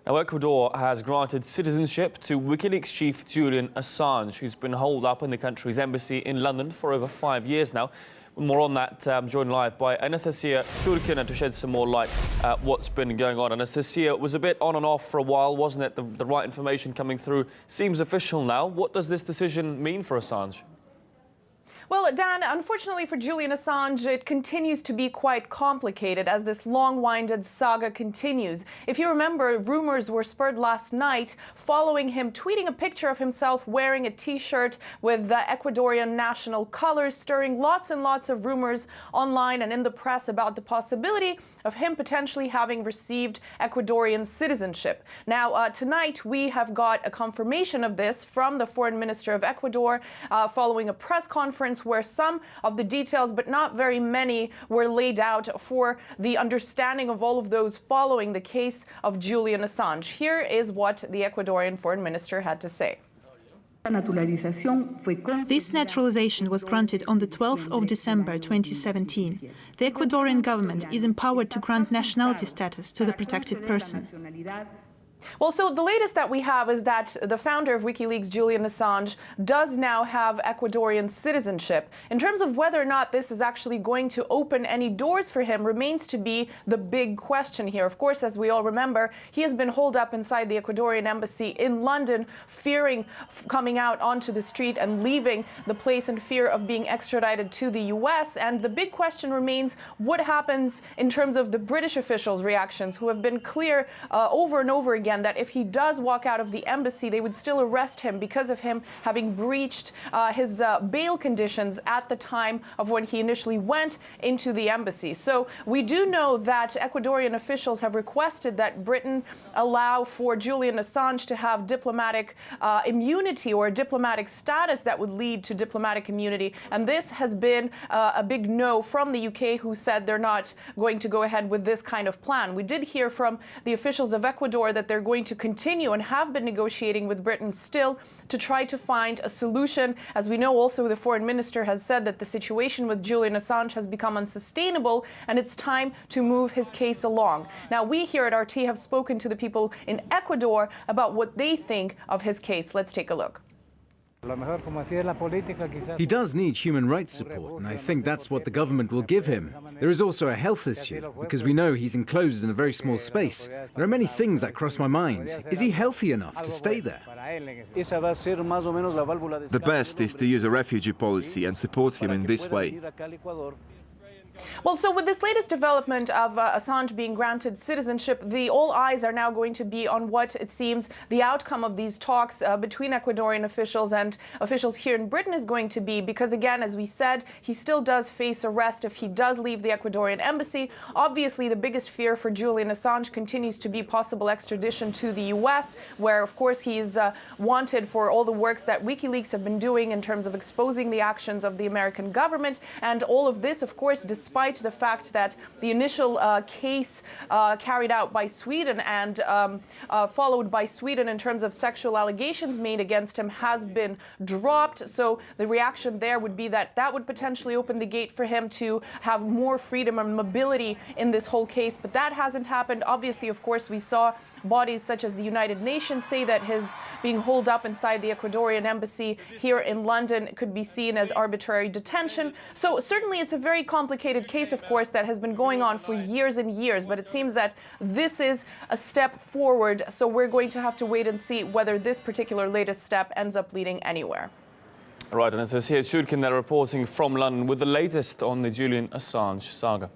Now, Ecuador has granted citizenship to WikiLeaks chief Julian Assange, who's been holed up in the country's embassy in London for over 5 years now. More on that, joined live by Anastasia Shurkina to shed some more light at what's been going on. Anastasia, it was a bit on and off for a while, wasn't it? The right information coming through seems official now. What does this decision mean for Assange? Well, Dan, unfortunately for Julian Assange, it continues to be quite complicated as this long-winded saga continues. If you remember, rumors were spurred last night following him tweeting a picture of himself wearing a T-shirt with the Ecuadorian national colors, stirring lots and lots of rumors online and in the press about the possibility of him potentially having received Ecuadorian citizenship. Now, tonight we have got a confirmation of this from the Foreign Minister of Ecuador following a press conference where some of the details, but not very many, were laid out for the understanding of all of those following the case of Julian Assange. Here is what the Ecuadorian Foreign Minister had to say. This naturalization was granted on the 12th of December 2017. The Ecuadorian government is empowered to grant nationality status to the protected person. Well, so the latest that we have is that the founder of WikiLeaks, Julian Assange, does now have Ecuadorian citizenship. In terms of whether or not this is actually going to open any doors for him remains to be the big question here. Of course, as we all remember, he has been holed up inside the Ecuadorian embassy in London, fearing coming out onto the street and leaving the place in fear of being extradited to the US. And the big question remains what happens in terms of the British officials' reactions, who have been clear over and over again that if he does walk out of the embassy, they would still arrest him because of him having breached his bail conditions at the time of when he initially went into the embassy. So we do know that Ecuadorian officials have requested that Britain allow for Julian Assange to have diplomatic immunity or diplomatic status that would lead to diplomatic immunity. And this has been a big no from the UK, who said they're not going to go ahead with this kind of plan. We did hear from the officials of Ecuador that they're going to continue and have been negotiating with Britain still to try to find a solution. As we know, also the foreign minister has said that the situation with Julian Assange has become unsustainable and it's time to move his case along. Now, we here at RT have spoken to the people in Ecuador about what they think of his case. Let's take a look. He does need human rights support, and I think that's what the government will give him. There is also a health issue, because we know he's enclosed in a very small space. There are many things that cross my mind. Is he healthy enough to stay there? The best is to use a refugee policy and support him in this way. Well, so with this latest development of Assange being granted citizenship, all eyes are now going to be on what it seems the outcome of these talks between Ecuadorian officials and officials here in Britain is going to be. Because again, as we said, he still does face arrest if he does leave the Ecuadorian embassy. Obviously, the biggest fear for Julian Assange continues to be possible extradition to the US, where, of course, he's wanted for all the works that WikiLeaks have been doing in terms of exposing the actions of the American government. And all of this, of course, despite the fact that the initial case carried out by Sweden and followed by Sweden in terms of sexual allegations made against him has been dropped. So the reaction there would be that that would potentially open the gate for him to have more freedom and mobility in this whole case. But that hasn't happened. Obviously, of course, we saw bodies such as the United Nations say that his being holed up inside the Ecuadorian embassy here in London could be seen as arbitrary detention. So certainly it's a very complicated case, of course, that has been going on for years and years, but it seems that this is a step forward. So we're going to have to wait and see whether this particular latest step ends up leading anywhere. Right, and as I see, Shurkin there reporting from London with the latest on the Julian Assange saga.